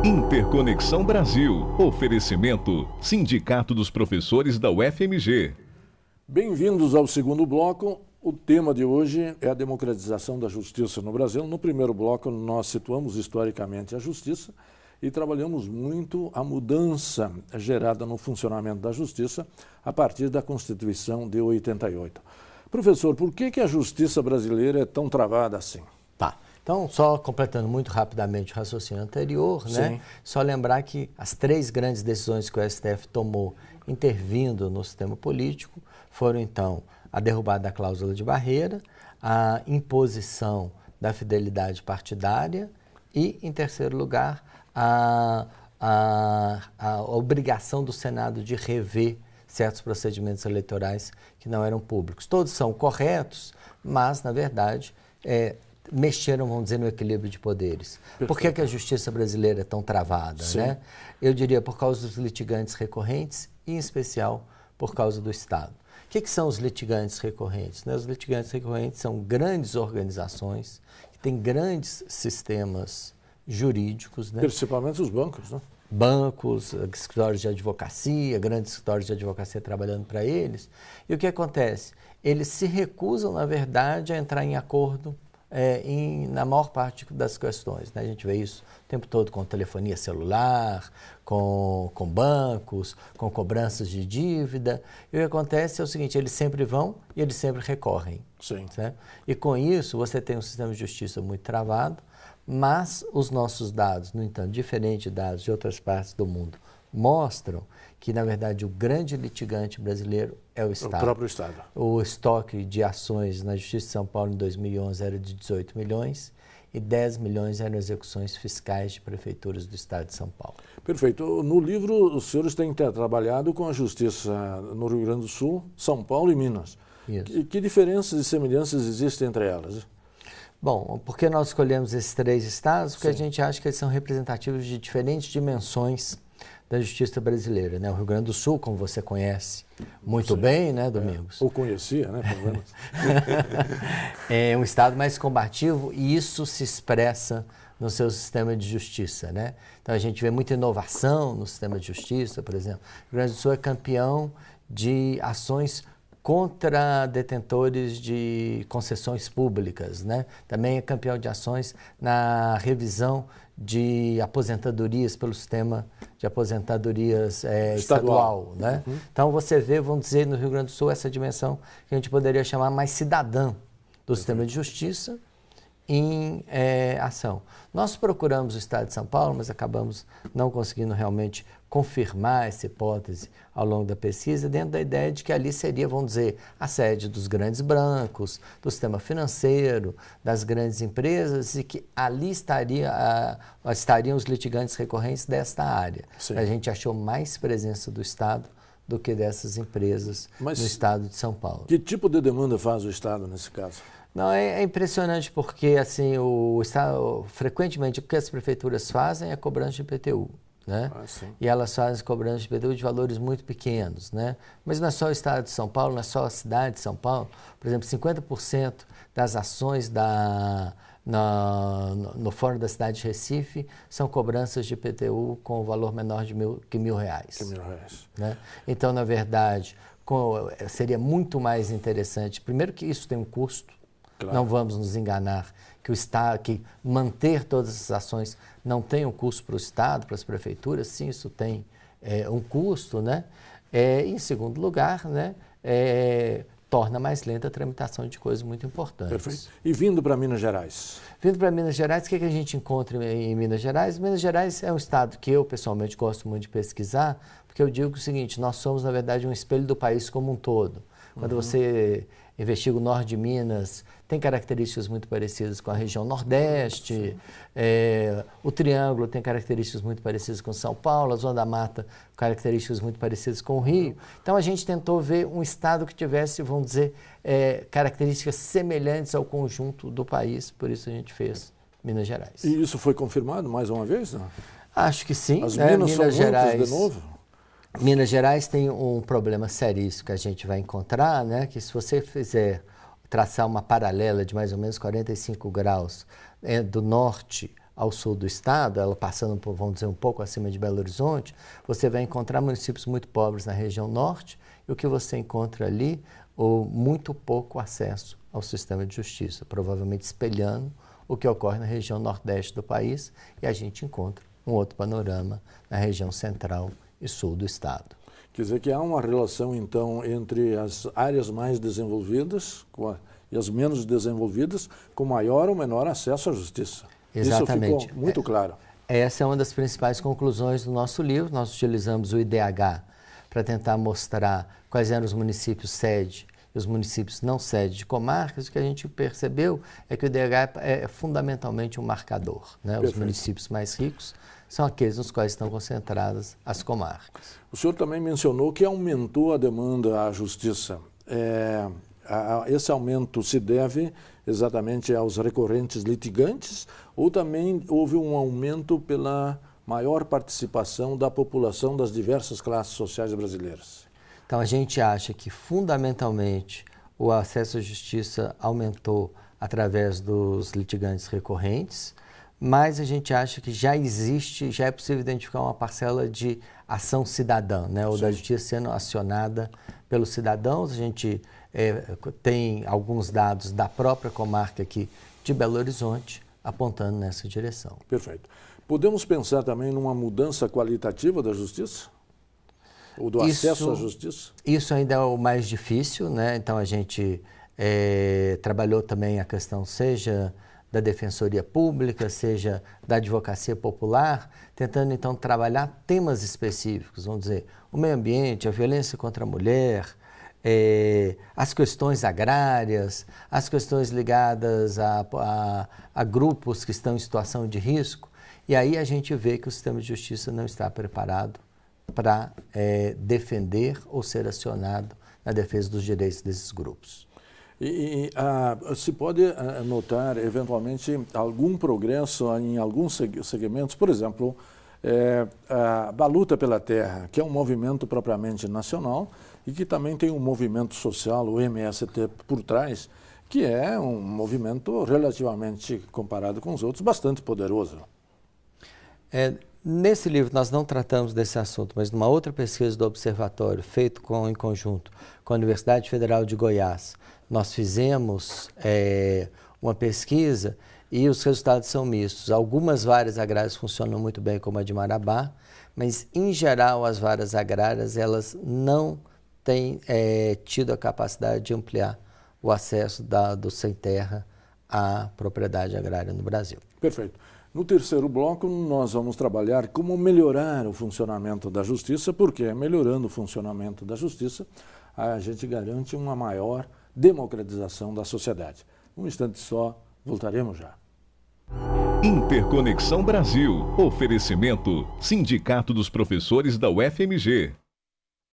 Interconexão Brasil. Oferecimento Sindicato dos Professores da UFMG. Bem-vindos ao segundo bloco. O tema de hoje é a democratização da justiça no Brasil. No primeiro bloco, nós situamos historicamente a justiça e trabalhamos muito a mudança gerada no funcionamento da justiça a partir da Constituição de 88. Professor, por que a justiça brasileira é tão travada assim? Tá. Então, só completando muito rapidamente o raciocínio anterior, né? Só lembrar que as três grandes decisões que o STF tomou intervindo no sistema político foram, então, a derrubada da cláusula de barreira, a imposição da fidelidade partidária e, em terceiro lugar, a obrigação do Senado de rever certos procedimentos eleitorais que não eram públicos. Todos são corretos, mas, na verdade, mexeram, vamos dizer, no equilíbrio de poderes. Perfeito. Por que a justiça brasileira é tão travada? Né? Eu diria por causa dos litigantes recorrentes e, em especial, por causa do Estado. O que são os litigantes recorrentes? Os litigantes recorrentes são grandes organizações que têm grandes sistemas jurídicos. Né? Principalmente os bancos, né? Bancos, escritórios de advocacia, grandes escritórios de advocacia trabalhando para eles. E o que acontece? Eles se recusam, na verdade, a entrar em acordo na maior parte das questões. Né? A gente vê isso o tempo todo com telefonia celular, com bancos, com cobranças de dívida. E o que acontece é o seguinte, eles sempre vão e eles sempre recorrem. Certo? E com isso você tem um sistema de justiça muito travado, mas os nossos dados, no entanto, diferente de dados de outras partes do mundo, mostram que, na verdade, o grande litigante brasileiro é o Estado. O próprio Estado. O estoque de ações na Justiça de São Paulo em 2011 era de 18 milhões e 10 milhões eram execuções fiscais de prefeituras do Estado de São Paulo. Perfeito. No livro, os senhores têm trabalhado com a Justiça no Rio Grande do Sul, São Paulo e Minas. Isso. Que diferenças e semelhanças existem entre elas? Bom, por que nós escolhemos esses três estados? Porque a gente acha que eles são representativos de diferentes dimensões da justiça brasileira, né? O Rio Grande do Sul, como você conhece muito bem, né, Domingos? Ou conhecia, né? É um estado mais combativo e isso se expressa no seu sistema de justiça, né? Então a gente vê muita inovação no sistema de justiça, por exemplo. O Rio Grande do Sul é campeão de ações contra detentores de concessões públicas, né? Também é campeão de ações na revisão de aposentadorias pelo sistema de aposentadorias estadual, né? Então você vê, vamos dizer, no Rio Grande do Sul essa dimensão que a gente poderia chamar mais cidadã do sistema de justiça em ação. Nós procuramos o Estado de São Paulo, mas acabamos não conseguindo realmente confirmar essa hipótese ao longo da pesquisa, dentro da ideia de que ali seria, vamos dizer, a sede dos grandes bancos, do sistema financeiro, das grandes empresas, e que ali estariam os litigantes recorrentes desta área. A gente achou mais presença do Estado do que dessas empresas no Estado de São Paulo. Que tipo de demanda faz o Estado nesse caso? Não, é impressionante porque, assim, o Estado, frequentemente, o que as prefeituras fazem é cobrança de IPTU, né? E elas fazem cobrança de IPTU de valores muito pequenos, né? Mas não é só o Estado de São Paulo, não é só a cidade de São Paulo. Por exemplo, 50% das ações no Fórum da cidade de Recife são cobranças de IPTU com valor menor de que R$1.000. Né? Então, na verdade, seria muito mais interessante, primeiro que isso tem um custo. Claro. Não vamos nos enganar que o Estado, que manter todas essas ações não tem um custo para o Estado, para as prefeituras, sim, isso tem um custo, né? Em segundo lugar, né? Torna mais lenta a tramitação de coisas muito importantes. Perfeito. E vindo para Minas Gerais? Vindo para Minas Gerais, o que a gente encontra em Minas Gerais? Minas Gerais é um estado que eu, pessoalmente, gosto muito de pesquisar, porque eu digo o seguinte, nós somos, na verdade, um espelho do país como um todo. Quando você investiga o norte de Minas, tem características muito parecidas com a região Nordeste, o Triângulo tem características muito parecidas com São Paulo, a Zona da Mata, características muito parecidas com o Rio. Então, a gente tentou ver um estado que tivesse, vamos dizer, características semelhantes ao conjunto do país, por isso a gente fez Minas Gerais. E isso foi confirmado mais uma vez? Não? Acho que sim. As Minas são juntas de novo? Minas Gerais tem um problema seríssimo que a gente vai encontrar, né? Que se você traçar uma paralela de mais ou menos 45 graus do norte ao sul do estado, ela passando por, vamos dizer, um pouco acima de Belo Horizonte, você vai encontrar municípios muito pobres na região norte, e o que você encontra ali, muito pouco acesso ao sistema de justiça, provavelmente espelhando o que ocorre na região nordeste do país, e a gente encontra um outro panorama na região central e sul do estado. Quer dizer que há uma relação, então, entre as áreas mais desenvolvidas e as menos desenvolvidas, com maior ou menor acesso à justiça. Exatamente. Isso ficou muito claro. Essa é uma das principais conclusões do nosso livro. Nós utilizamos o IDH para tentar mostrar quais eram os municípios sede e os municípios não sede de comarcas. O que a gente percebeu é que o IDH é fundamentalmente um marcador, né? Os municípios mais ricos são aqueles nos quais estão concentradas as comarcas. O senhor também mencionou que aumentou a demanda à justiça. Esse aumento se deve exatamente aos recorrentes litigantes ou também houve um aumento pela maior participação da população das diversas classes sociais brasileiras? Então, a gente acha que, fundamentalmente, o acesso à justiça aumentou através dos litigantes recorrentes, mas a gente acha que já é possível identificar uma parcela de ação cidadã, né? Ou da justiça sendo acionada pelos cidadãos. A gente tem alguns dados da própria comarca aqui de Belo Horizonte apontando nessa direção. Perfeito. Podemos pensar também numa mudança qualitativa da justiça? Ou do acesso à justiça? Isso ainda é o mais difícil, né? Então a gente trabalhou também a questão, seja da Defensoria Pública, seja da Advocacia Popular, tentando então trabalhar temas específicos, vamos dizer, o meio ambiente, a violência contra a mulher, as questões agrárias, as questões ligadas a grupos que estão em situação de risco, e aí a gente vê que o sistema de justiça não está preparado para defender ou ser acionado na defesa dos direitos desses grupos. Se pode notar, eventualmente, algum progresso em alguns segmentos, por exemplo, a luta pela terra, que é um movimento propriamente nacional e que também tem um movimento social, o MST, por trás, que é um movimento relativamente, comparado com os outros, bastante poderoso. Nesse livro nós não tratamos desse assunto, mas numa outra pesquisa do Observatório, feito em conjunto com a Universidade Federal de Goiás, nós fizemos uma pesquisa e os resultados são mistos. Algumas varas agrárias funcionam muito bem, como a de Marabá, mas, em geral, as varas agrárias elas não têm tido a capacidade de ampliar o acesso do sem terra à propriedade agrária no Brasil. Perfeito. No terceiro bloco, nós vamos trabalhar como melhorar o funcionamento da justiça, porque melhorando o funcionamento da justiça, a gente garante uma maior democratização da sociedade. Um instante só, voltaremos já. Interconexão Brasil. Oferecimento Sindicato dos Professores da UFMG.